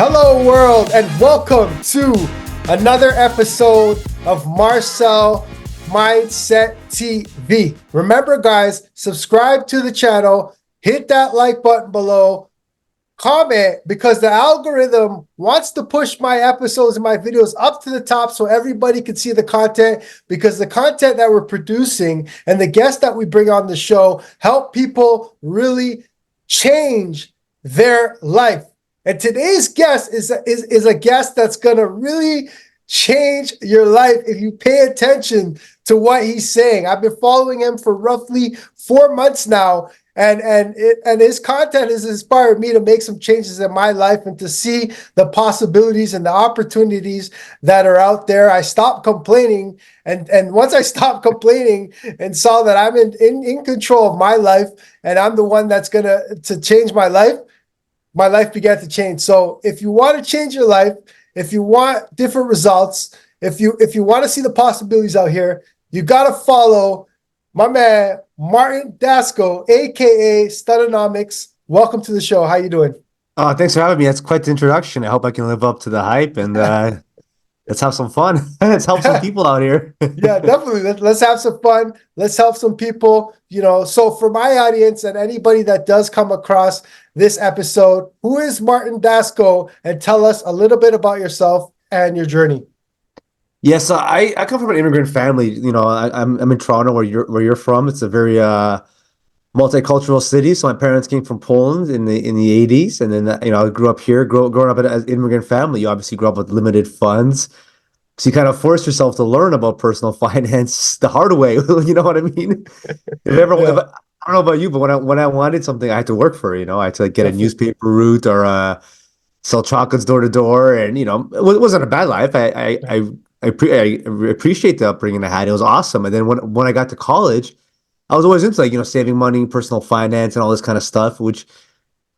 Hello, world, and welcome to another episode of Marcel Mindset TV. Remember, guys, subscribe to the channel, hit that like button below, comment, because the algorithm wants to push my episodes and my videos up to the top so everybody can see the content, because the content that we're producing and the guests that we bring on the show help people really change their life. And today's guest is a guest that's going to really change your life if you pay attention to what he's saying. I've been following him for roughly 4 months now, and his content has inspired me to make some changes in my life and to see the possibilities and the opportunities that are out there. I stopped complaining, and once I stopped complaining and saw that I'm in control of my life and I'm the one that's going to change my life began to change. So if you want to change your life, if you want different results, if you want to see the possibilities out here, you got to follow my man, Martin Dasco, aka Studenomics. Welcome to the show. How you doing? Thanks for having me. That's quite the introduction. I hope I can live up to the hype and let's have some fun. Let's help some people out here. Yeah, definitely. Let's have some fun. Let's help some people. So for my audience and anybody that does come across this episode, who is Martin Dasco? And tell us a little bit about yourself and your journey. Yes, I come from an immigrant family. I'm in Toronto, where you're from. It's a very multicultural city. So my parents came from Poland in the 80s, and then I grew up here. Growing up in an immigrant family, you obviously grew up with limited funds. So you kind of force yourself to learn about personal finance the hard way. You know what I mean? I don't know about you, but when I wanted something, I had to work for it. I had to get a newspaper route or sell chocolates door to door, and it wasn't a bad life. I appreciate the upbringing I had. It was awesome. And then when I got to college, I was always into saving money, personal finance, and all this kind of stuff, which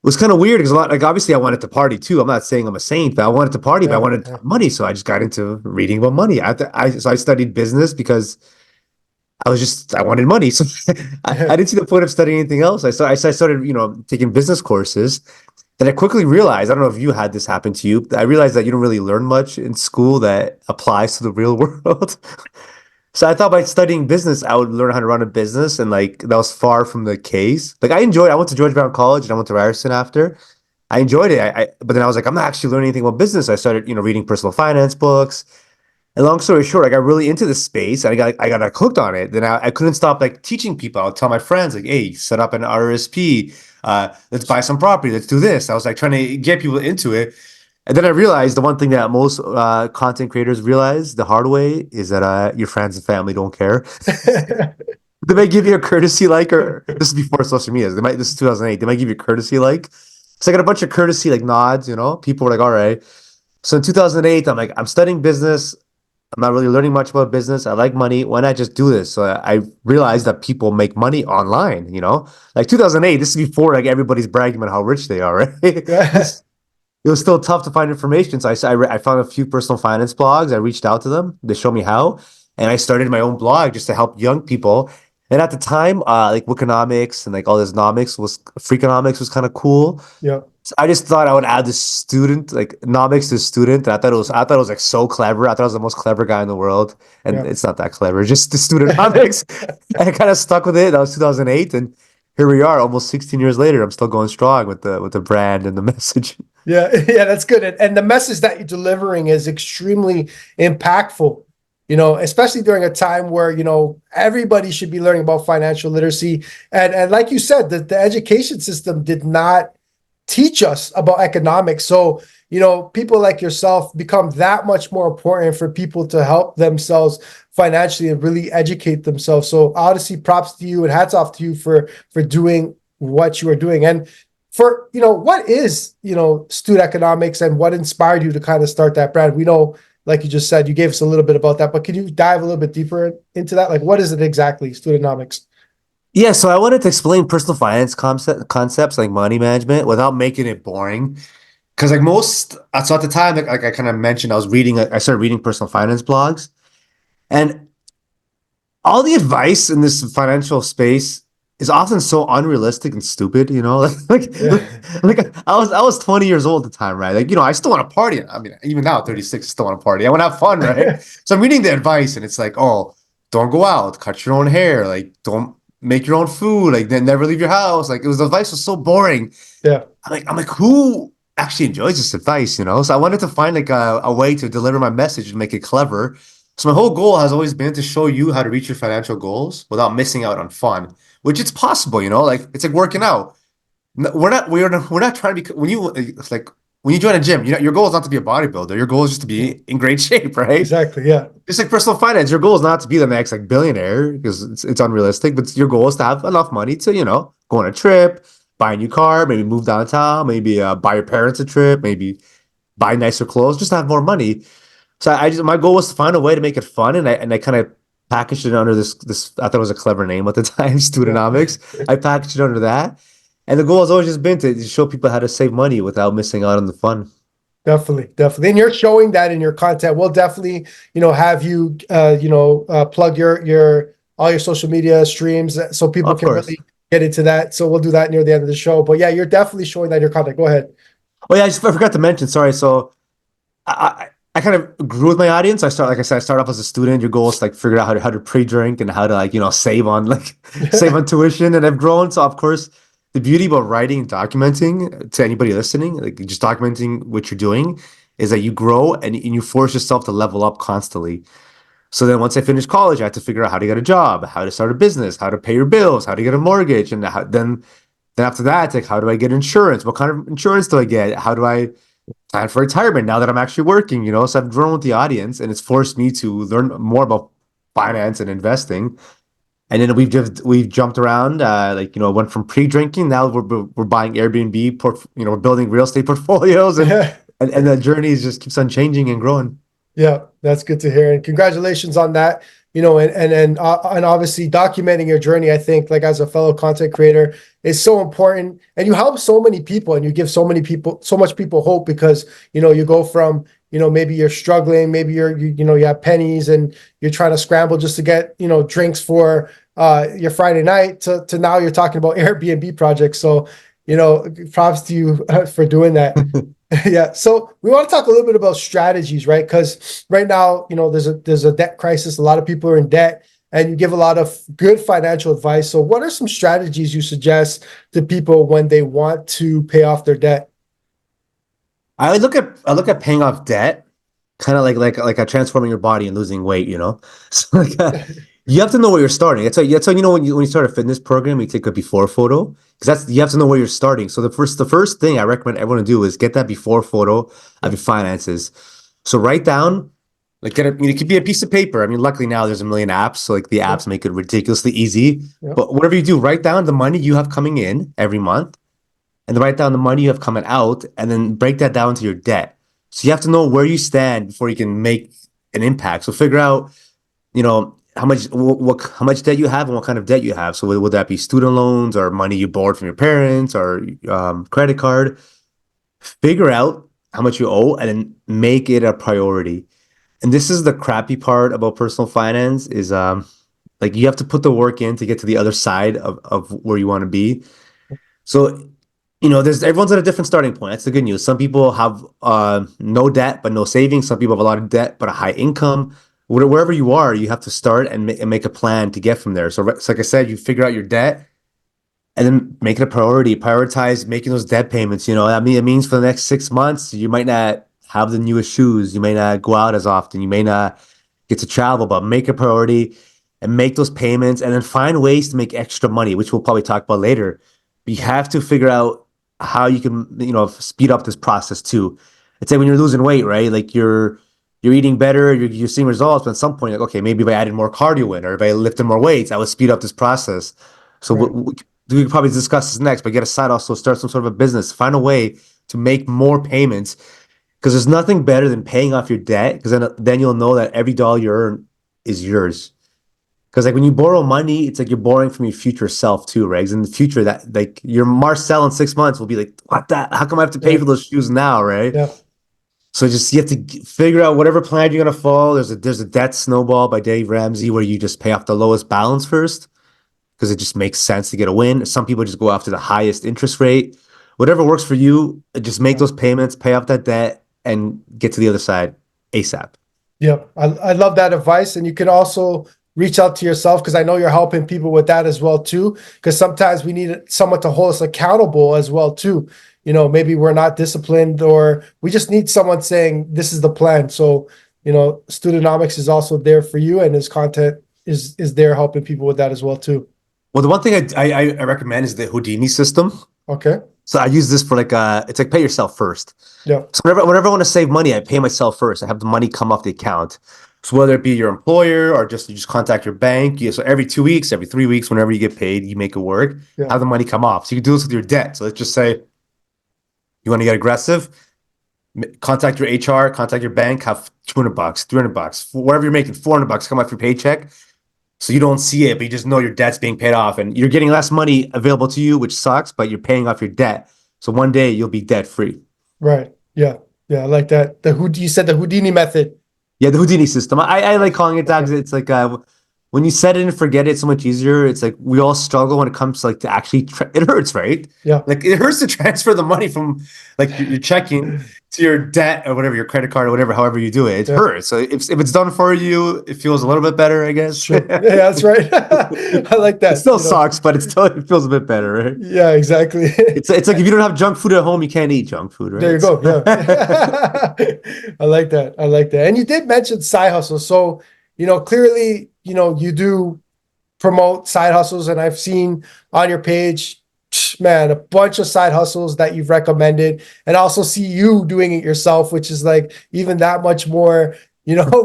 was kind of weird because obviously I wanted to party too. I'm not saying I'm a saint, but I wanted to party, but I wanted to have money. So I just got into reading about money. So I studied business because I wanted money. So I didn't see the point of studying anything else. I started, taking business courses. Then I quickly realized, I don't know if you had this happen to you, I realized that you don't really learn much in school that applies to the real world. So I thought by studying business, I would learn how to run a business, and that was far from the case. I went to George Brown College and I went to Ryerson after. I enjoyed it. But then I was like, I'm not actually learning anything about business. I started, reading personal finance books. And long story short, I got really into the space. And I got hooked on it. Then I couldn't stop teaching people. I would tell my friends hey, set up an RSP. Let's buy some property. Let's do this. I was trying to get people into it. And then I realized the one thing that most content creators realize the hard way is that your friends and family don't care. They might give you a courtesy or this is before social media. This is 2008. They might give you a courtesy So I got a bunch of courtesy nods. People were like, all right. So in 2008, I'm studying business. I'm not really learning much about business. I like money. Why not just do this? So I realized that people make money online. 2008. This is before everybody's bragging about how rich they are, right? It was still tough to find information. So I found a few personal finance blogs. I reached out to them. They showed me how. And I started my own blog just to help young people. And at the time, Wikonomics and all this Freakonomics was kind of cool. Yeah. So I just thought I would add this student, nomics to student. And I thought it was so clever. I thought I was the most clever guy in the world. And it's not that clever, just the student nomics. And I kind of stuck with it. That was 2008. And here we are, almost 16 years later. I'm still going strong with the brand and the message. Yeah, that's good. And the message that you're delivering is extremely impactful, especially during a time where, everybody should be learning about financial literacy. And like you said, the education system did not teach us about economics. So, people like yourself become that much more important for people to help themselves financially and really educate themselves. So honestly, props to you and hats off to you for doing what you are doing. And for, what is, Studenomics and what inspired you to kind of start that brand? We know, like you just said, you gave us a little bit about that, but can you dive a little bit deeper into that? What is it exactly, Studenomics? Yeah, so I wanted to explain personal finance concepts like money management without making it boring. Because so at the time, I kind of mentioned, I started reading personal finance blogs, and all the advice in this financial space is often so unrealistic and stupid, you know? Yeah. I was 20 years old at the time, right? Like, I still want to party. I mean, even now, 36, I still want to party. I want to have fun, right? So I'm reading the advice and it's like, oh, don't go out, cut your own hair, like don't make your own food, like then never leave your house. Like the advice was so boring. Yeah. I'm like, who actually enjoys this advice, you know? So I wanted to find like a way to deliver my message and make it clever. So my whole goal has always been to show you how to reach your financial goals without missing out on fun, which it's possible, you know? Like it's like working out. We're not trying to be when you it's like when you join a gym, your goal is not to be a bodybuilder. Your goal is just to Mm. be in great shape, right? Exactly. Yeah. Just like personal finance, your goal is not to be the next like billionaire because it's unrealistic, but your goal is to have enough money to, go on a trip, buy a new car, maybe move downtown, maybe buy your parents a trip, maybe buy nicer clothes, just to have more money. So my goal was to find a way to make it fun, and I kind of packaged it under this. I thought it was a clever name at the time, Yeah. Studenomics. I packaged it under that, and the goal has always just been to show people how to save money without missing out on the fun. Definitely, definitely. And you're showing that in your content. We'll definitely, have you, plug your all your social media streams so people Of can course. really get into that. So we'll do that near the end of the show. But yeah, you're definitely showing that in your content. Go ahead. Oh yeah, I forgot to mention. Sorry. So I kind of grew with my audience. Like I said, I started off as a student. Your goal is to, like figure out how to pre-drink and how to like save on like save on tuition. And I've grown. So of course, the beauty about writing and documenting to anybody listening, like just documenting what you're doing, is that you grow and you force yourself to level up constantly. So then once I finished college, I had to figure out how to get a job, how to start a business, how to pay your bills, how to get a mortgage, and then after that, it's like how do I get insurance? What kind of insurance do I get? How do I plan for retirement now that I'm actually working, So I've grown with the audience and it's forced me to learn more about finance and investing. And then we've jumped around, went from pre-drinking. Now we're buying Airbnb, we're building real estate portfolios, and Yeah. and the journey is just keeps on changing and growing. Yeah, that's good to hear, and congratulations on that. And obviously documenting your journey, I think, like as a fellow content creator, is so important. And you help so many people, and you give so much people hope because you go from maybe you're struggling, maybe you have pennies, and you're trying to scramble just to get drinks for your Friday night to now you're talking about Airbnb projects. So props to you for doing that. Yeah. So we want to talk a little bit about strategies, right? Because right now, there's a debt crisis. A lot of people are in debt, and you give a lot of good financial advice. So what are some strategies you suggest to people when they want to pay off their debt? I look at paying off debt kind of like a transforming your body and losing weight, So you have to know where you're starting. It's like when you start a fitness program, you take a before photo because that's you have to know where you're starting. So the first thing I recommend everyone to do is get that before photo of your finances. So write down like it could be a piece of paper. I mean, luckily now there's a million apps, so like the Yeah. apps make it ridiculously easy. Yeah. But whatever you do, write down the money you have coming in every month and then write down the money you have coming out and then break that down to your debt. So you have to know where you stand before you can make an impact. So figure out, how much debt you have and what kind of debt you have. So would that be student loans or money you borrowed from your parents or credit card? Figure out how much you owe and then make it a priority. And this is the crappy part about personal finance is like you have to put the work in to get to the other side of where you want to be. So, there's everyone's at a different starting point. That's the good news. Some people have no debt but no savings. Some people have a lot of debt but a high income. Wherever you are, you have to start and make a plan to get from there. So like I said, you figure out your debt and then make it a priority. Prioritize making those debt payments. It means for the next 6 months, you might not have the newest shoes. You may not go out as often. You may not get to travel, but make a priority and make those payments and then find ways to make extra money, which we'll probably talk about later. But you have to figure out how you can, speed up this process too. It's like when you're losing weight, right? Like you're eating better, you're seeing results, but at some point, like, okay, maybe if I added more cardio in or if I lifted more weights, I would speed up this process. So Right. we could probably discuss this next, but get a side hustle, start some sort of a business, find a way to make more payments because there's nothing better than paying off your debt because then you'll know that every dollar you earn is yours. Because like when you borrow money, it's like you're borrowing from your future self too, right? 'Cause in the future, that like your Marcel in 6 months will be like, what that? How come I have to pay Yeah. for those shoes now, right? Yeah. So just you have to figure out whatever plan you're gonna follow. There's a debt snowball by Dave Ramsey where you just pay off the lowest balance first. because it just makes sense to get a win. Some people just go after the highest interest rate. Whatever works for you, just make Yeah. those payments, pay off that debt, and get to the other side ASAP. Yeah, I love that advice. And you can also reach out to yourself because I know you're helping people with that as well too. Because sometimes we need someone to hold us accountable as well too. Maybe we're not disciplined or we just need someone saying this is the plan. So, Studenomics is also there for you and his content is there helping people with that as well too. Well, the one thing I recommend is the Houdini system. Okay. So I use this for it's like pay yourself first. Yeah. So whenever I want to save money, I pay myself first. I have the money come off the account. So whether it be your employer or just you just contact your bank. So every 2 weeks, every 3 weeks, whenever you get paid, you make it work. Yeah. Have the money come off. So you can do this with your debt. So let's just say you want to get aggressive. Contact your HR, contact your bank, have $200, $300, whatever you're making, $400 come off your paycheck. So you don't see it, but you just know your debt's being paid off and you're getting less money available to you, which sucks, but you're paying off your debt. So one day you'll be debt free. Right. Yeah. Yeah. I like that. You said the Houdini method. Yeah, the Houdini system. I like calling it that because Okay. it's like when you set it and forget it, it's so much easier. It's like we all struggle when it comes to to actually, it hurts, right? Yeah. Like it hurts to transfer the money from like your checking to your debt or whatever, your credit card or whatever, however you do it. It Yeah. hurts. So if it's done for you, it feels a little bit better, I guess. Sure. Yeah, that's right. I like It that. still sucks, but it feels a bit better, right? Yeah, exactly. It's like if you don't have junk food at home, you can't eat junk food, There right? you go. Yeah. I like that. I like that. And you did mention side hustles. So, clearly, you do promote side hustles, and I've seen on your page, man, a bunch of side hustles that you've recommended, and also see you doing it yourself, which is like even that much more,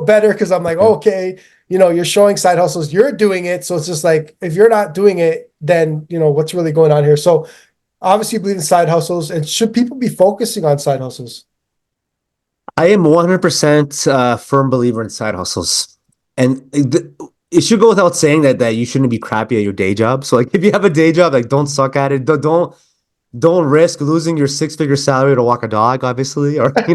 better because I'm like, okay, you're showing side hustles, you're doing it. So it's just like if you're not doing it, then what's really going on here. So obviously you believe in side hustles, and should people be focusing on side hustles? I am 100% firm believer in side hustles. And it should go without saying that you shouldn't be crappy at your day job. So like if you have a day job, like don't suck at it. Don't risk losing your six-figure salary to walk a dog, obviously, or that's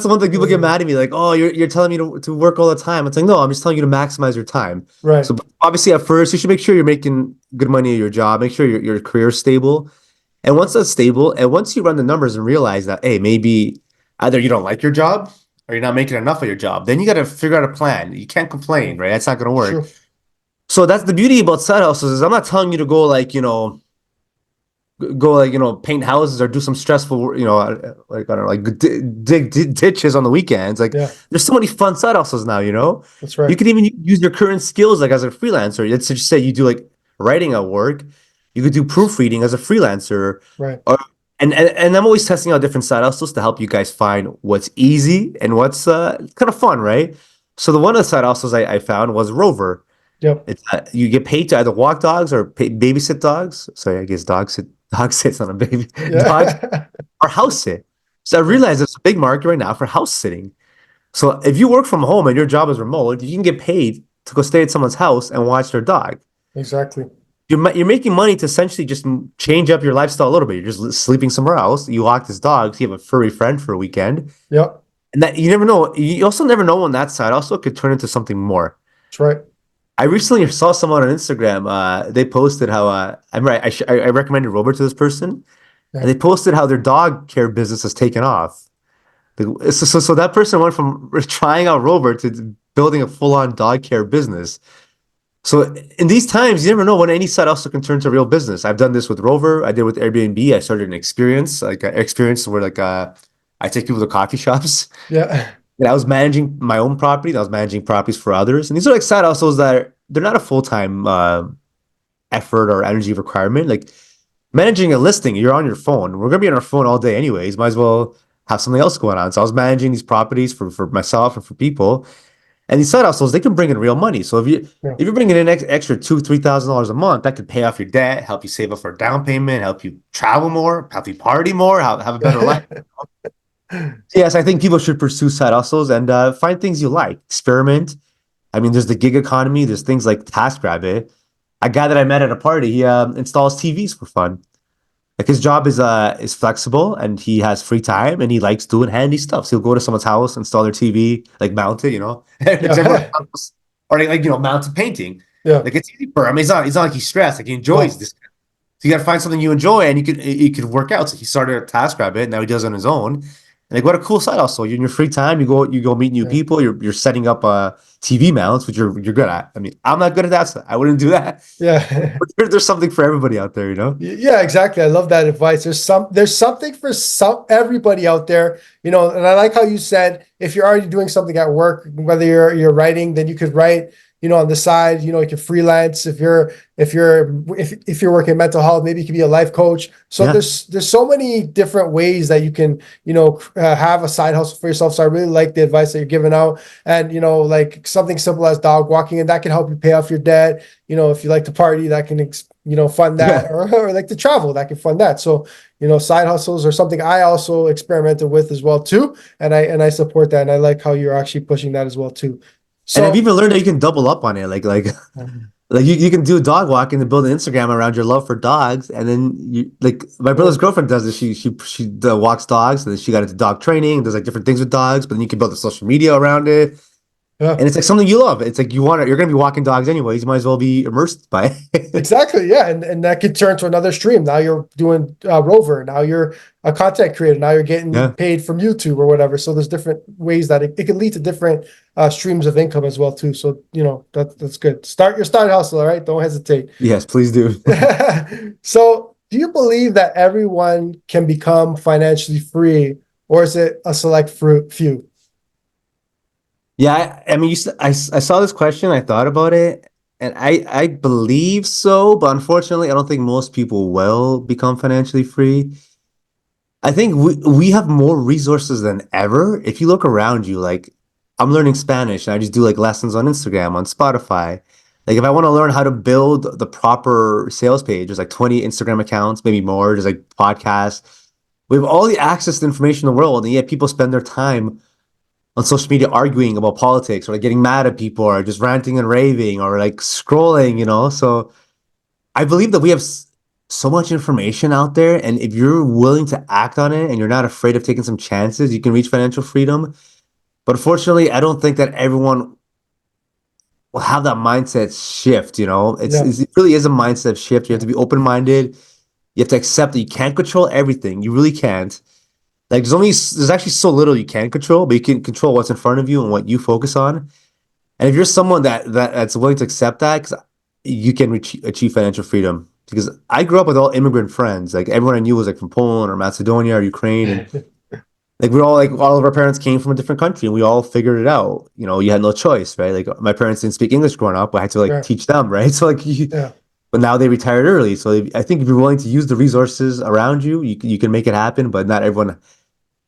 the one thing people get mad at me, like, oh, you're telling me to work all the time. It's like, no, I'm just telling you to maximize your time. Right. So obviously at first you should make sure you're making good money at your job, make sure your career is stable. And once that's stable, and once you run the numbers and realize that, hey, maybe either you don't like your job or you're not making enough of your job, then you got to figure out a plan. You can't complain, right? That's not going to work. Sure. So that's the beauty about side hustles is I'm not telling you to go paint houses or do some stressful like I don't know, like dig ditches on the weekends. Like Yeah, there's so many fun side hustles now, that's you right. can even use your current skills like as a freelancer. Let's just say you do like writing at work, you could do proofreading as a freelancer, Right. or and I'm always testing out different side hustles to help you guys find what's easy and what's kind of fun, right? So the one of the side hustles I found was Rover. Yep. It's you get paid to either walk dogs or babysit dogs. Sorry, I guess dog sit's not a baby. Dogs Yeah. or house sit. So I Yeah. realize there's a big market right now for house sitting. So if you work from home and your job is remote, you can get paid to go stay at someone's house and watch their dog. Exactly. You're making money to essentially just change up your lifestyle a little bit. You're just sleeping somewhere else. You walk this dog. So you have a furry friend for a weekend, Yep. and that you never know. You also never know when that side also could turn into something more. That's right. I recently saw someone on Instagram. They posted how I'm right. I recommended Robert to this person, Yeah. and they posted how their dog care business has taken off. So that person went from trying out Robert to building a full-on dog care business. So in these times, you never know when any side hustle can turn to real business. I've done this with Rover. I did with Airbnb. I started an experience, like an experience where I take people to coffee shops. Yeah. And I was managing my own property. I was managing properties for others. And these are like side hustles they're not a full-time effort or energy requirement. Like managing a listing, you're on your phone. We're gonna be on our phone all day anyways. Might as well have something else going on. So I was managing these properties for myself and for people. And these side hustles, they can bring in real money. So Yeah. if you're bringing in extra $2,000-3,000 a month, that could pay off your debt, help you save up for a down payment, help you travel more, help you party more, have a better life. Yes, I think people should pursue side hustles and find things you like, experiment. I mean, there's the gig economy. There's things like TaskRabbit. A guy that I met at a party, he installs TVs for fun. Like his job is flexible and he has free time and he likes doing handy stuff. So he'll go to someone's house, install their TV, like mount it, Yeah. or like mount a painting. Yeah. Like it's easy for him. I mean, it's not like he's stressed. Like he enjoys No. this. So you got to find something you enjoy, and you could work out. So he started a TaskRabbit. Now he does it on his own. And like, what a cool side! Also, in your free time, you go meet new Yeah. people. You're setting up TV mounts, which you're good at. I mean, I'm not good at that, so I wouldn't do that. Yeah. But there's something for everybody out there, you know. Yeah, exactly. I love that advice. There's something for everybody out there, and I like how you said if you're already doing something at work, whether you're writing, then you could write, on the side, you can freelance. If you're working in mental health, maybe you can be a life coach. So Yeah, there's so many different ways that you can, have a side hustle for yourself. So I really like the advice that you're giving out, and like something simple as dog walking, and that can help you pay off your debt. If you like to party, that can fund that, yeah. or like to travel, that can fund that. So side hustles are something I also experimented with as well too, and I support that, and I like how you're actually pushing that as well too. And I've So even learned that you can double up on it. Like you can do dog walking and build an Instagram around your love for dogs, and then you like my brother's cool. girlfriend does this. She walks dogs, and then she got into dog training, and does like different things with dogs. But then you can build a social media around it, Yeah. and it's like something you love. It's like you're gonna be walking dogs anyways. You might as well be immersed by it. Exactly. Yeah. And that could turn to another stream. Now you're doing Rover. Now you're a content creator. Now you're getting Yeah. paid from YouTube or whatever. So there's different ways that it can lead to different streams of income as well too. So, that's good. Start your side hustle. All right. Don't hesitate. Yes, please do. So do you believe that everyone can become financially free, or is it a select few? Yeah, I mean, I saw this question. I thought about it, and I believe so, but unfortunately, I don't think most people will become financially free. I think we have more resources than ever. If you look around you, like I'm learning Spanish and I just do like lessons on Instagram, on Spotify. Like if I want to learn how to build the proper sales page, there's like 20 Instagram accounts, maybe more. There's like podcasts. We have all the access to information in the world, and yet people spend their time on social media arguing about politics or like getting mad at people or just ranting and raving or like scrolling, you know? So I believe that we have so much information out there, and if you're willing to act on it and you're not afraid of taking some chances, you can reach financial freedom. But unfortunately, I don't think that everyone will have that mindset shift. Yeah. It really is a mindset shift. You have Yeah. to be open-minded. You have to accept that you can't control everything. You really can't. Like there's actually so little you can control, but you can control what's in front of you and what you focus on. And if you're someone that's willing to accept that, because you can achieve financial freedom. Because I grew up with all immigrant friends. Like everyone I knew was like from Poland or Macedonia or Ukraine, and like we're all like all of our parents came from a different country, and we all figured it out. You had no choice, right? Like my parents didn't speak English growing up, but I had to like Yeah. teach them, right? So Yeah. but now they retired early. So I think if you're willing to use the resources around you, you can make it happen. But not everyone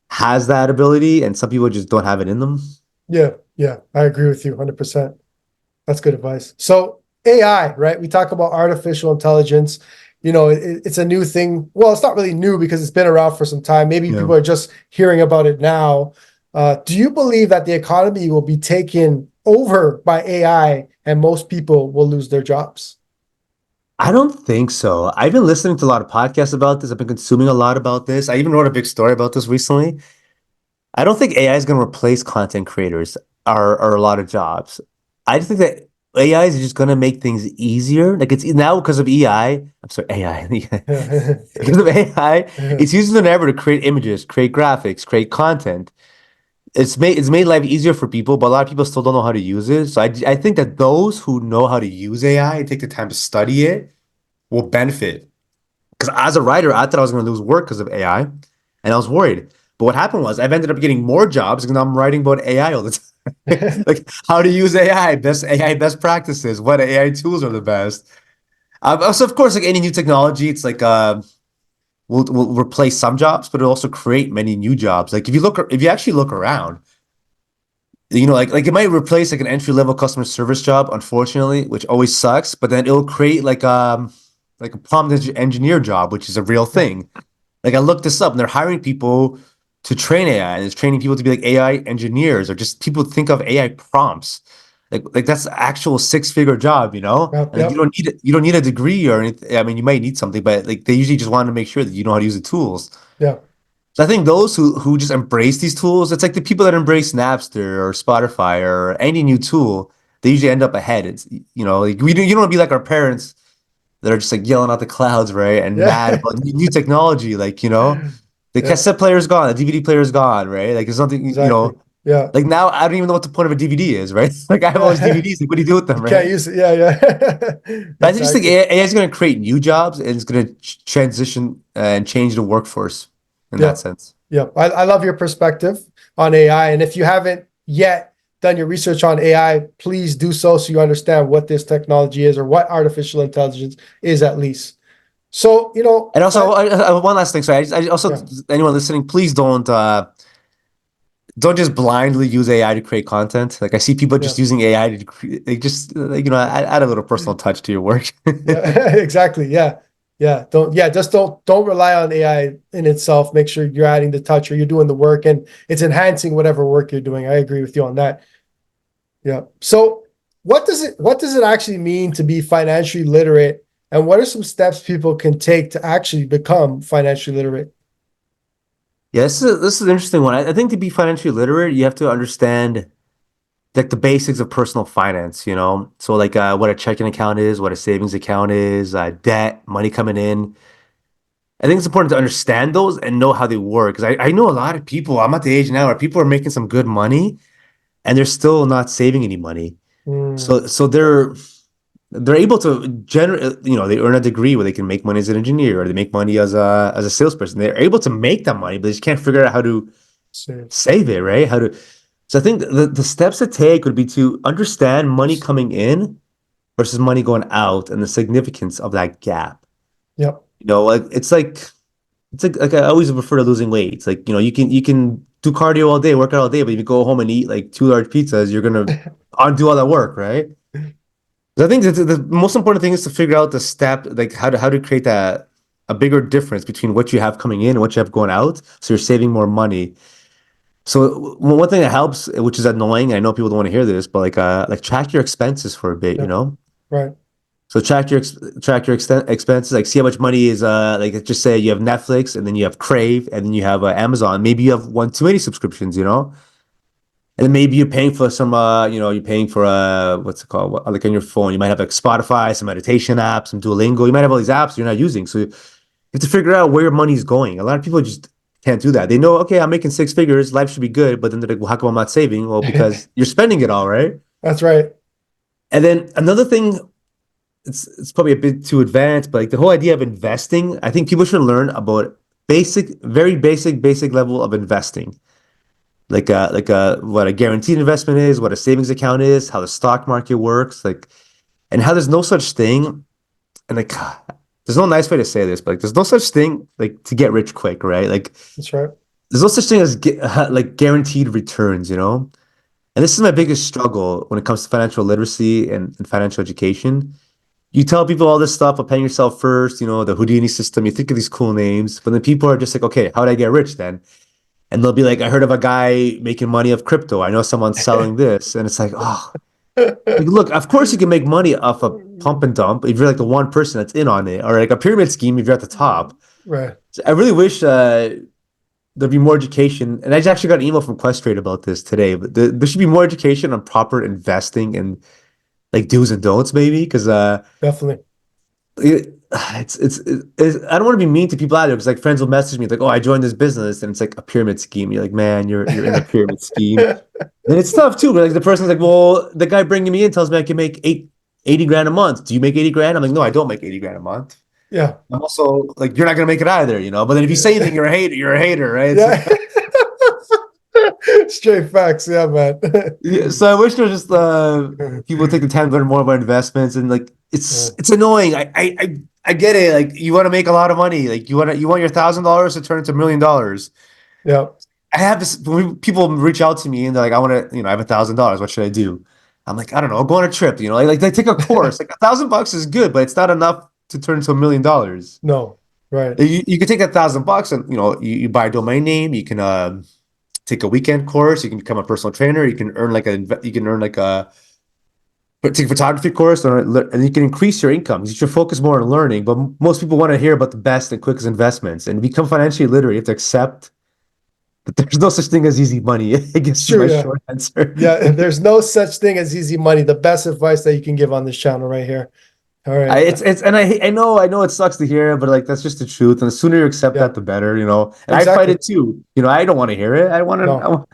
has that ability, and some people just don't have it in them. Yeah. Yeah. I agree with you 100%. That's good advice. So AI, right? We talk about artificial intelligence. It's a new thing. Well, it's not really new because it's been around for some time. Maybe Yeah. people are just hearing about it now. Do you believe that the economy will be taken over by AI and most people will lose their jobs? I don't think so. I've been listening to a lot of podcasts about this. I've been consuming a lot about this. I even wrote a big story about this recently. I don't think AI is going to replace content creators or a lot of jobs. I just think that AI is just going to make things easier. Like it's now because of EI. I'm sorry, AI. Because of AI, it's easier than ever to create images, create graphics, create content. It's made life easier for people, but a lot of people still don't know how to use it. So I think that those who know how to use AI and take the time to study it will benefit. Because as a writer, I thought I was going to lose work because of AI, and I was worried. But what happened was I've ended up getting more jobs because I'm writing about AI all the time, like how to use AI, best AI best practices, what AI tools are the best. So of course, like any new technology, it's like will replace some jobs, but it'll also create many new jobs. Like if you actually look around, like it might replace like an entry level customer service job, unfortunately, which always sucks. But then it'll create like a prompt engineer job, which is a real Yeah. thing. Like I looked this up, and they're hiring people to train AI, and it's training people to be like AI engineers or just people think of AI prompts. Like that's an actual six-figure job, you know? Yep. And like Yep. you don't need a degree or anything. I mean, you might need something, but like they usually just want to make sure that you know how to use the tools. Yeah. So I think those who just embrace these tools, it's like the people that embrace Napster or Spotify or any new tool. they usually end up ahead. It's, like you don't want to be like our parents that are just like yelling out the clouds, right? And mad Yeah. about new technology. Like, the Yeah. cassette player's gone, the DVD player's gone, right? Like, there's nothing, Exactly. Yeah. like now I don't even know what the point of a DVD is, right? Like, I have all these Yeah. DVDs. Like, what do you do with them, You can't right? use it. Yeah. Yeah. But I just think Exactly. AI is going to create new jobs and it's going to transition and change the workforce in that Yeah. sense. Yeah. I love your perspective on AI. And if you haven't yet done your research on AI, please do so you understand what this technology is or what artificial intelligence is at least. So, And also, one last thing. Sorry, I also, yeah, anyone listening, please don't just blindly use AI to create content. Like I see people yeah, just using AI to create, like just like, add a little personal touch to your work. yeah, exactly. Yeah. Yeah. Just don't rely on AI in itself. Make sure you're adding the touch or you're doing the work and it's enhancing whatever work you're doing. I agree with you on that. Yeah. So what does it actually mean to be financially literate? And what are some steps people can take to actually become financially literate? Yeah, this is an interesting one. I think to be financially literate, you have to understand like the basics of personal finance, So like what a checking account is, what a savings account is, debt, money coming in. I think it's important to understand those and know how they work. Because I know a lot of people, I'm at the age now where people are making some good money and they're still not saving any money. Mm, So they're able to generate, they earn a degree where they can make money as an engineer or they make money as a salesperson. They're able to make that money, but they just can't figure out how to save. save it, right? So I think the steps to take would be to understand money coming in versus money going out and the significance of that gap. Yep. Like it's like I always refer to losing weight. It's like, you can do cardio all day, work out all day, but if you go home and eat like two large pizzas, you're gonna undo all that work, right? So I think the most important thing is to figure out the step, like how to create that a bigger difference between what you have coming in and what you have going out, so you're saving more money. So one thing that helps, which is annoying, I know people don't want to hear this, but like track your expenses for a bit, Yep. Right. So expenses, like see how much money is like just say you have Netflix and then you have Crave and then you have Amazon. Maybe you have one too many subscriptions. And then maybe you're paying for some you're paying for what's it called? Like on your phone, you might have like Spotify, some meditation apps, some Duolingo. You might have all these apps you're not using. So you have to figure out where your money's going. A lot of people just can't do that. They know, okay, I'm making six figures, life should be good, but then they're like, well, how come I'm not saving? Well, because you're spending it all, right? That's right. And then another thing, it's probably a bit too advanced, but like the whole idea of investing, I think people should learn about very basic level of investing. Like what a guaranteed investment is, what a savings account is, how the stock market works, like, and how there's no such thing, and like there's no nice way to say this, but like there's no such thing like to get rich quick, right? Like That's right. there's no such thing as like guaranteed returns. And this is my biggest struggle when it comes to financial literacy and financial education. You tell people all this stuff of paying yourself first, the Houdini system, you think of these cool names, but then people are just like, okay, how do I get rich then? And they'll be like, I heard of a guy making money off crypto. I know someone's selling this. And it's like, oh, like, look, of course you can make money off a pump and dump if you're like the one person that's in on it, or like a pyramid scheme if you're at the top. Right. So I really wish there'd be more education. And I just actually got an email from Questrade about this today, but there should be more education on proper investing and like do's and don'ts, maybe, because Definitely. I don't want to be mean to people out there because like friends will message me like, oh, I joined this business and it's like a pyramid scheme. You're like, man, you're in a pyramid scheme. And it's tough too. Like the person's like, well, the guy bringing me in tells me I can make 80 grand a month. Do you make 80 grand? I'm like, no, I don't make 80 grand a month. Yeah. I'm also like, you're not gonna make it either. But then if you say anything, you're a hater, right? It's like, Yeah. Straight facts. Yeah, man. yeah, so I wish there was just people take the time to learn more about investments and like Yeah. it's annoying. I get it. Like you want to make a lot of money. Like you want your $1,000 to turn into $1,000,000. Yeah. I have this when people reach out to me and they're like, I want to, I have $1,000. What should I do? I'm like, I don't know, go on a trip, like they take a course. Like $1,000 is good, but it's not enough to turn into $1,000,000. No. Right. You could take $1,000 and you buy a domain name, you can take a weekend course, you can become a personal trainer, you can earn like a take a photography course and you can increase your income. You should focus more on learning, but most people want to hear about the best and quickest investments and become financially literate. You have to accept There's no such thing as easy money, I It's guess is true. my Yeah. short answer. Yeah. There's no such thing as easy money. The best advice that you can give on this channel right here. All right. And I know it sucks to hear, but like that's just the truth. And the sooner you accept Yeah. that, the better, you know. And I fight Exactly. it too. You know, I don't want to hear it. No.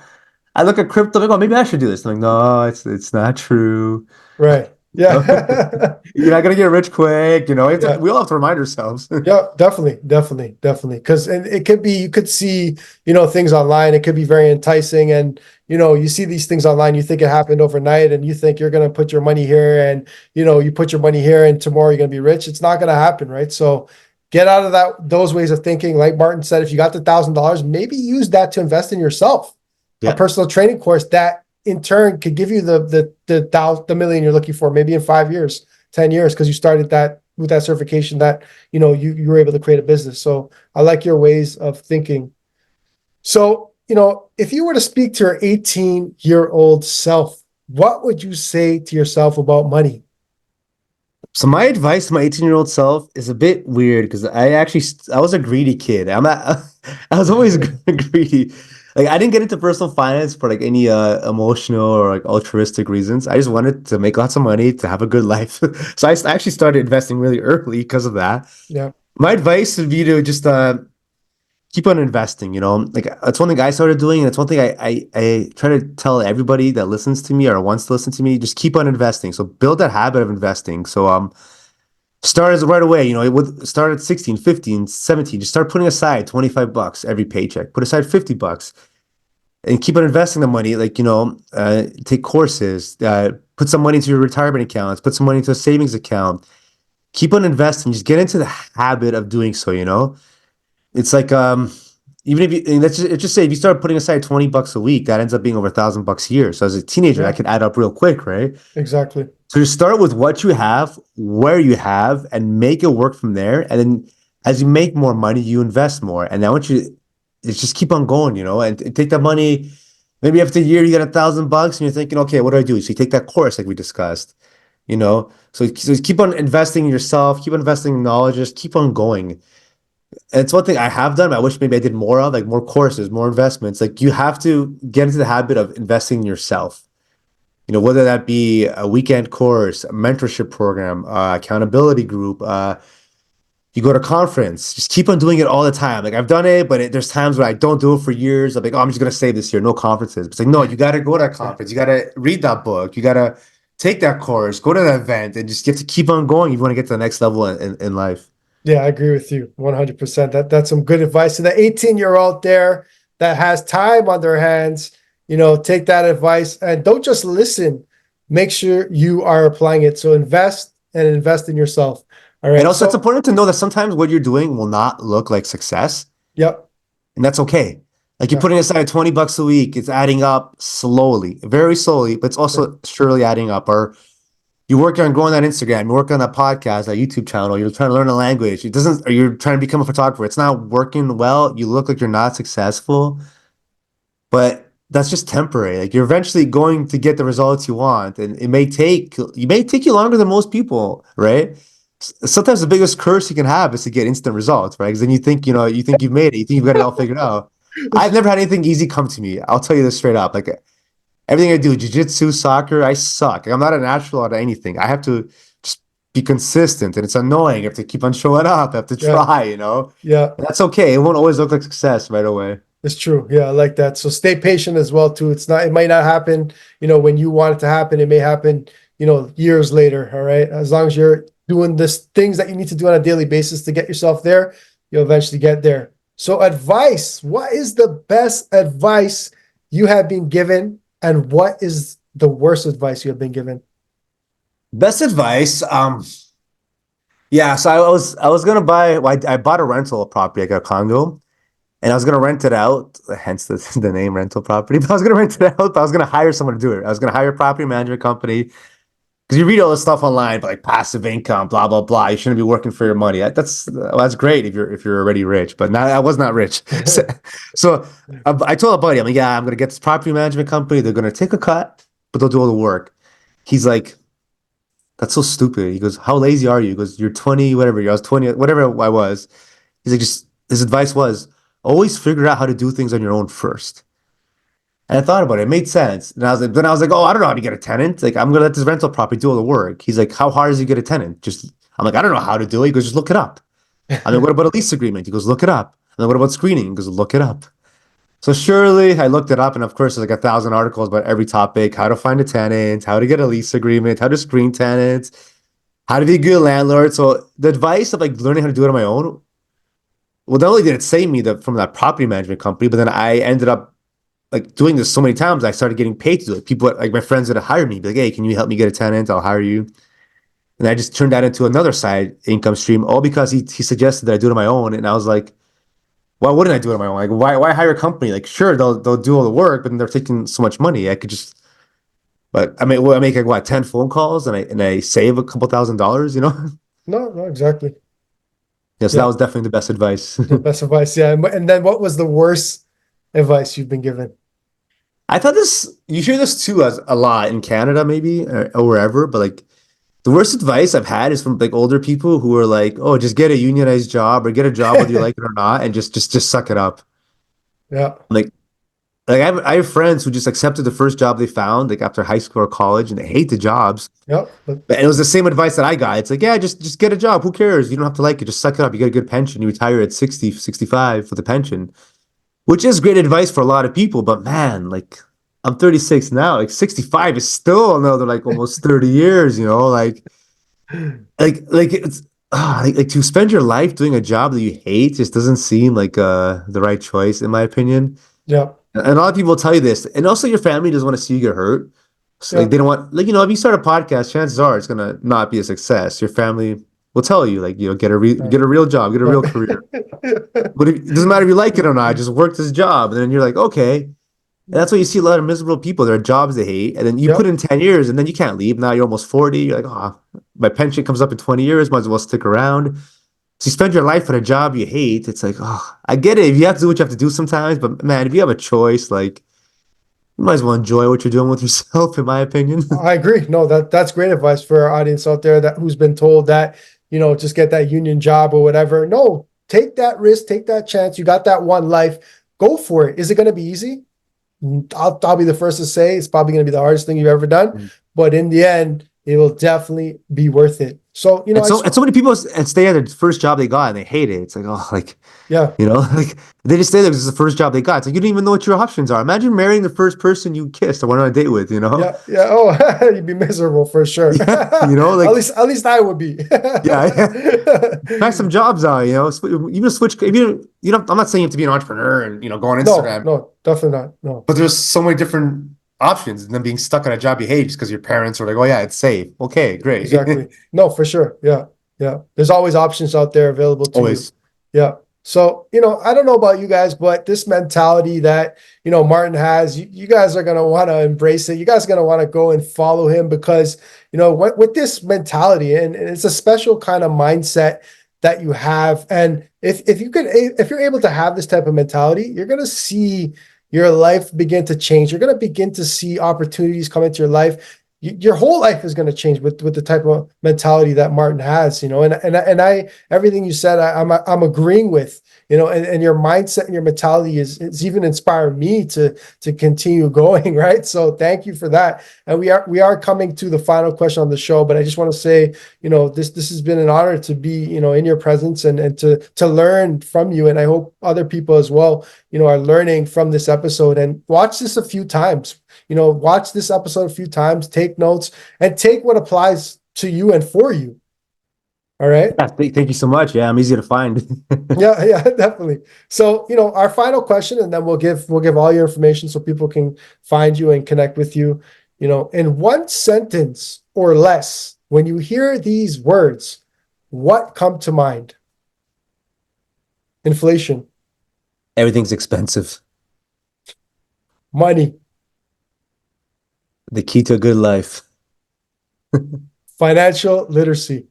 I look at crypto, like, oh, maybe I should do this. I'm like, no, it's not true. Right. Yeah. You're not gonna get rich quick, you know. Yeah. We all have to remind ourselves. Yeah, definitely, definitely, definitely. Because and it could be you could see, things online. It could be very enticing, and you see these things online. You think it happened overnight, and you think you're going to put your money here, and you put your money here, and tomorrow you're going to be rich. It's not going to happen, right? So get out of those ways of thinking. Like Martin said, if you got the $1,000, maybe use that to invest in yourself, a Yeah. personal training course that in turn could give you the million you're looking for, maybe in 5 years, 10 years, because you started that with that certification that you were able to create a business. So I like your ways of thinking. So if you were to speak to your 18-year-old self, what would you say to yourself about money? So my advice to my 18-year-old self is a bit weird because I was a greedy kid. I was always greedy. Like I didn't get into personal finance for like any emotional or like altruistic reasons. I just wanted to make lots of money to have a good life. So actually started investing really early because of that. Yeah, My advice would be to just keep on investing, you know. Like that's one thing I started doing, and it's one thing I try to tell everybody that listens to me or wants to listen to me, just keep on investing. So build that habit of investing. So start as right away, you know, it would start at 16, 15, 17. Just start putting aside $25 every paycheck. Put aside $50 and keep on investing the money. Like, take courses, put some money into your retirement accounts, put some money into a savings account. Keep on investing. Just get into the habit of doing so, you know. It's like even if you and let's just say if you start putting aside $20 a week, that ends up being over $1,000 a year. So as a teenager, that yeah, could add up real quick, right? exactly. So you start with what you have, where you have, and make it work from there. And then as you make more money, you invest more. And I want you to it's just keep on going, you know, and take that money. Maybe after a year you get $1,000 and you're thinking, okay, what do I do? So you take that course like we discussed, you know. So keep on investing in yourself, keep on investing in knowledge, just keep on going. And it's one thing I have done, but I wish maybe I did more of, like more courses, more investments. Like you have to get into the habit of investing in yourself. You know, whether that be a weekend course, a mentorship program, accountability group, you go to conference, just keep on doing it all the time. Like I've done it, but there's times where I don't do it for years. I'm like, oh, I'm just gonna save this year, no conferences. It's like, no, you gotta go to that Yeah. conference, you gotta read that book, you gotta take that course, go to that event, and just get to keep on going if you want to get to the next level in life. Yeah, I agree with you 100%. That's some good advice. To the 18-year-old there that has time on their hands, take that advice and don't just listen. Make sure you are applying it. So invest and invest in yourself. All And right. also, it's So, important to know that sometimes what you're doing will not look like success, yep. and that's okay. Like you're Yeah. putting aside $20 a week, it's adding up slowly, very slowly, but it's Yeah. also surely adding up. Or you work on growing that Instagram, you work on that podcast, that YouTube channel, you're trying to learn a language. It doesn't, or you're trying to become a photographer. It's not working well. You look like you're not successful, but that's just temporary. Like you're eventually going to get the results you want, and it may take you longer than most people, right? Sometimes the biggest curse you can have is to get instant results, right? Because then you think you've made it, you think you've got it all figured out. I've never had anything easy come to me. I'll tell you this straight up. Like everything I do, jujitsu, soccer, I suck. Like, I'm not a natural at anything. I have to just be consistent, and it's annoying. I have to keep on showing up. I have to Yeah. try, you know? Yeah. And that's okay. It won't always look like success right away. It's true. Yeah, I like that. So stay patient as well too. It might not happen, when you want it to happen. It may happen, years later. All right. As long as you're doing this things that you need to do on a daily basis to get yourself there, you'll eventually get there. So advice, what is the best advice you have been given and what is the worst advice you have been given? Best advice. Yeah, so I was gonna buy. Well, I bought a rental property, like a condo, and I was gonna rent it out. Hence the the name rental property. But I was gonna rent it out. But I was gonna hire someone to do it. I was gonna hire a property management company because you read all this stuff online, but like passive income, blah blah blah. You shouldn't be working for your money. That's great if you're already rich, but not I was not rich. So I told a buddy, I'm like, yeah, I'm gonna get this property management company. They're gonna take a cut, but they'll do all the work. He's like, that's so stupid. He goes, how lazy are you? He goes, you're 20, whatever. I was 20, whatever I was. He's like, just his advice was, always figure out how to do things on your own first. And I thought about it. It made sense. And then I was like, oh, I don't know how to get a tenant. Like, I'm gonna let this rental property do all the work. He's like, how hard is it to get a tenant? Just, I'm like, I don't know how to do it. He goes, just look it up. I mean, what about a lease agreement? He goes, look it up. And then what about screening? He goes, look it up. So surely I looked it up, and of course, there's like 1,000 articles about every topic: how to find a tenant, how to get a lease agreement, how to screen tenants, how to be a good landlord. So the advice of like learning how to do it on my own, well, not only did it save me from that property management company, but then I ended up like doing this so many times, I started getting paid to do it. People like my friends that hire me, be like, hey, can you help me get a tenant? I'll hire you. And I just turned that into another side income stream, all because he suggested that I do it on my own. And I was like, why wouldn't I do it on my own? Like, why hire a company? Like, sure, they'll do all the work, but then they're taking so much money. I could just, but I mean, well, I make like what 10 phone calls and I save a couple $1,000, you know? No, no, exactly. Yeah, so that Yeah, was definitely the best advice. the best advice. Yeah, and then what was the worst advice you've been given? I thought you hear this too as a lot in Canada, maybe or wherever, but like the worst advice I've had is from like older people who are like, "Oh, just get a unionized job or get a job whether you like it or not, and just suck it up." Yeah, Like, I have friends who just accepted the first job they found, like after high school or college, and they hate the jobs. yeah, but And it was the same advice that I got. It's like, yeah, just get a job. Who cares? You don't have to like it. Just suck it up. You get a good pension. You retire at 60, 65 for the pension, which is great advice for a lot of people. But man, like I'm 36 now. Like 65 is still another like almost 30 years, you know, like it's like to spend your life doing a job that you hate just doesn't seem like the right choice in my opinion. yeah, And a lot of people tell you this, and also your family doesn't want to see you get hurt. So yeah. like they don't want like if you start a podcast, chances are it's gonna not be a success. Your family will tell you like Right, get a real job, get a right. real career. But it doesn't matter if you like it or not. Just work this job, and then you're like, okay. And that's why you see a lot of miserable people. There are jobs they hate, and then you put Yep, in 10 years, and then you can't leave. Now you're almost 40. You're like, oh, my pension comes up in 20 years. Might as well stick around. So you spend your life at a job you hate. It's like, oh, I get it. If you have to do what you have to do sometimes, but man, if you have a choice, like you might as well enjoy what you're doing with yourself, in my opinion. I agree. No, that's great advice for our audience out there that who's been told that, just get that union job or whatever. No, take that risk, take that chance. You got that one life. Go for it. Is it going to be easy? I'll be the first to say it's probably going to be the hardest thing you've ever done, but in the end, it will definitely be worth it. So, And so many people stay at their first job they got and they hate it. It's like, oh, like yeah, like they just stay there because it's the first job they got. It's like you don't even know what your options are. Imagine marrying the first person you kissed or went on a date with, you know? yeah, yeah. Oh, you'd be miserable for sure. Yeah, At like least I would be. yeah. Try some jobs out, even switch if I'm not saying you have to be an entrepreneur and go on No, Instagram, no, definitely not. No. but there's so many different options than being stuck on a job you hate just because your parents are like, oh yeah, it's safe. Okay, great. Exactly. No, for sure. Yeah. Yeah. There's always options out there available to you. Always. Yeah. So, I don't know about you guys, but this mentality that, Martin has, you guys are going to want to embrace it. You guys are going to want to go and follow him because, with this mentality and it's a special kind of mindset that you have. And if you're able to have this type of mentality, you're going to see your life begin to change. You're going to begin to see opportunities come into your life. Your whole life is going to change with the type of mentality that Martin has, and I everything you said, I'm agreeing with, and your mindset and your mentality is even inspiring me to continue going, right? So thank you for that. And we are coming to the final question on the show, but I just want to say, this has been an honor to be, in your presence and to learn from you, and I hope other people as well, are learning from this episode. And watch this a few times. Watch this episode a few times, take notes, and take what applies to you and for you. All right. Yeah, thank you so much. Yeah, I'm easy to find. Yeah, yeah, definitely. So, our final question, and then we'll give all your information so people can find you and connect with you. In one sentence or less, when you hear these words, what come to mind? Inflation, Everything's expensive. money, The key to a good life. financial literacy,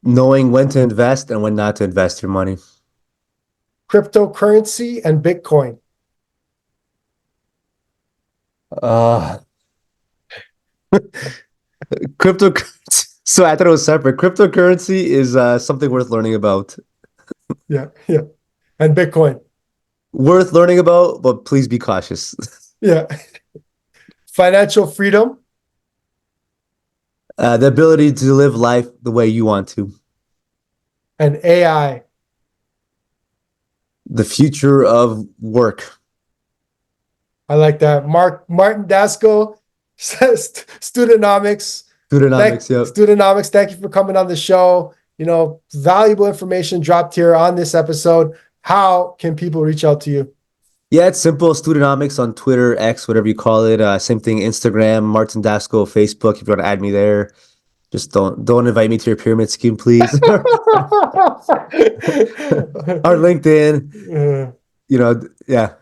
Knowing when to invest and when not to invest your money. cryptocurrency, and Bitcoin. Uh cryptocurrency. So I thought it was separate. Cryptocurrency is something worth learning about. Yeah, yeah. And Bitcoin. Worth learning about, but please be cautious. Yeah. Financial freedom. The ability to live life the way you want to. And AI. The future of work. I like that. Martin Dasco says Studenomics. Studenomics, yep. Studenomics, thank you for coming on the show. Valuable information dropped here on this episode. How can people reach out to you? Yeah, it's simple. Studenomics on Twitter, X, whatever you call it. Same thing, Instagram, Martin Dasco, Facebook. If you want to add me there, just don't invite me to your pyramid scheme, please. Or LinkedIn. Yeah.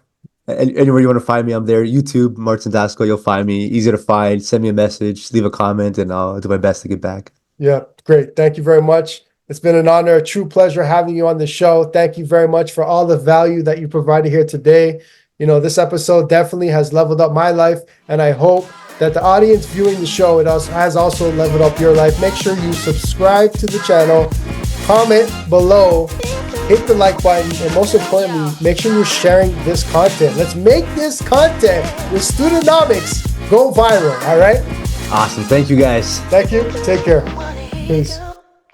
Anywhere you want to find me, I'm there. YouTube, Martin Dasco, you'll find me. Easy to find. Send me a message, leave a comment, and I'll do my best to get back. Yeah, great. Thank you very much. It's been an honor, a true pleasure having you on the show. Thank you very much for all the value that you provided here today. This episode definitely has leveled up my life, and I hope that the audience viewing the show, has also leveled up your life. Make sure you subscribe to the channel, comment below, hit the like button, and most importantly, make sure you're sharing this content. Let's make this content with Studenomics go viral, all right? Awesome. Thank you, guys. Thank you. Take care. Peace.